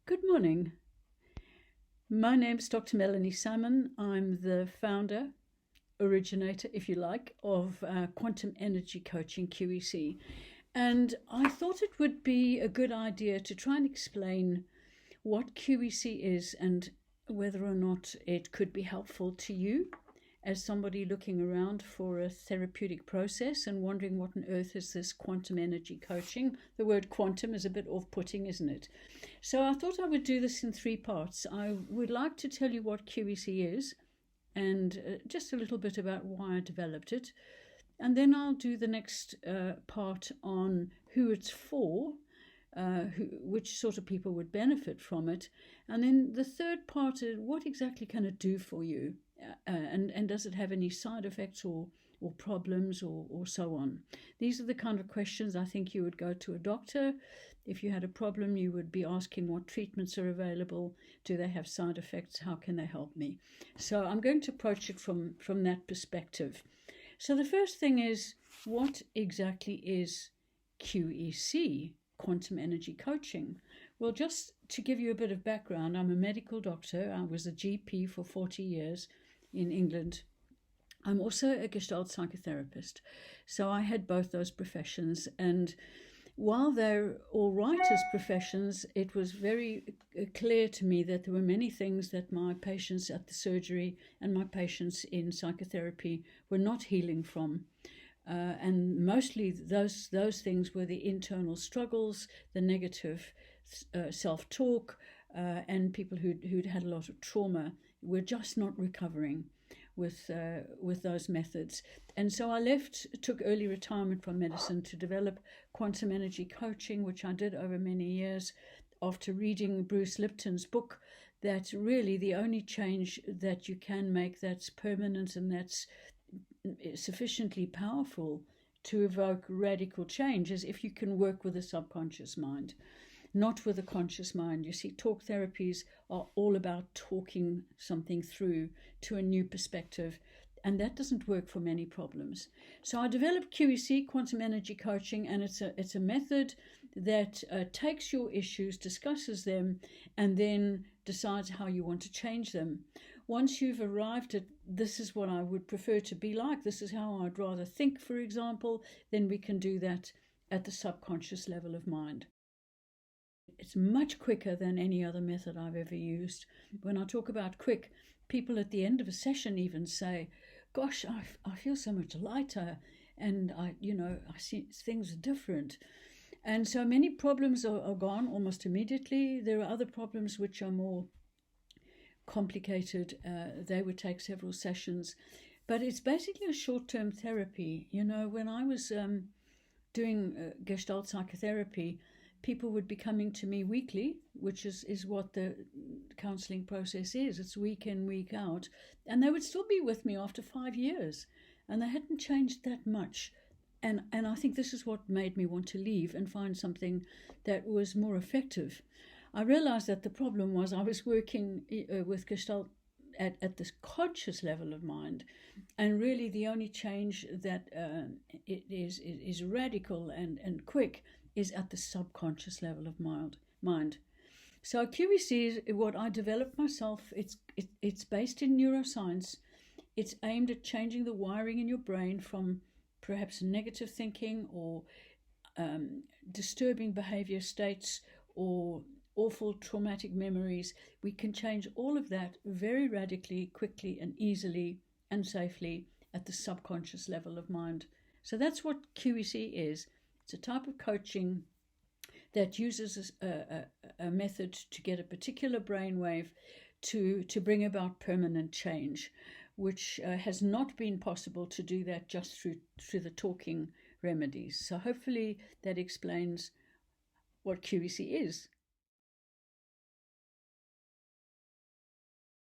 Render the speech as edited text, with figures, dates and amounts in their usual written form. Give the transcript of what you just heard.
Good morning. My name's Dr. Melanie Salmon. I'm the founder, originator, if you like, of Quantum Energy Coaching, QEC. And I thought it would be a good idea to try and explain what QEC is and whether or not it could be helpful to you as somebody looking around for a therapeutic process and wondering what on earth is this quantum energy coaching. The word quantum is a bit off-putting, isn't it? So I thought I would do this in three parts. I would like to tell you what QEC is and just a little bit about why I developed it. And then I'll do the next part on who it's for, which sort of people would benefit from it. And then the third part is what exactly can it do for you? And does it have any side effects or problems or so on? These are the kind of questions I think you would go to a doctor. If you had a problem, you would be asking what treatments are available. Do they have side effects? How can they help me? So I'm going to approach it from that perspective. So the first thing is, what exactly is QEC, Quantum Energy Coaching? Well, just to give you a bit of background, I'm a medical doctor. I was a GP for 40 years in England. I'm also a Gestalt Psychotherapist. So I had both those professions. And while they're all right as professions, it was very clear to me that there were many things that my patients at the surgery and my patients in psychotherapy were not healing from. And mostly those things were the internal struggles, the negative self-talk, and people who'd had a lot of trauma were just not recovering with those methods. And so I took early retirement from medicine to develop quantum energy coaching, which I did over many years after reading Bruce Lipton's book, that really the only change that you can make that's permanent and that's sufficiently powerful to evoke radical change is if you can work with the subconscious mind, not with the conscious mind. You see, talk therapies are all about talking something through to a new perspective, and that doesn't work for many problems. So I developed QEC, Quantum Energy Coaching, and it's a method that takes your issues, discusses them, and then decides how you want to change them. Once you've arrived at this is what I would prefer to be like, this is how I'd rather think, for example, then we can do that at the subconscious level of mind. It's much quicker than any other method I've ever used. When I talk about quick, people at the end of a session even say, gosh, I feel so much lighter and I see things are different. And so many problems are gone almost immediately. There are other problems which are more complicated. They would take several sessions, but it's basically a short-term therapy. When I was doing Gestalt Psychotherapy, people would be coming to me weekly, which is what the counseling process is. It's week in, week out. And they would still be with me after 5 years. And they hadn't changed that much. And I think this is what made me want to leave and find something that was more effective. I realized that the problem was I was working with Gestalt at this conscious level of mind, and really the only change that it is radical and quick is at the subconscious level of mind. So QEC is what I developed myself. It's based in neuroscience. It's aimed at changing the wiring in your brain from perhaps negative thinking or disturbing behavior states or awful traumatic memories. We can change all of that very radically, quickly and easily and safely at the subconscious level of mind. So that's what QEC is. It's a type of coaching that uses a method to get a particular brainwave to bring about permanent change, which has not been possible to do that just through the talking remedies. So hopefully that explains what QEC is.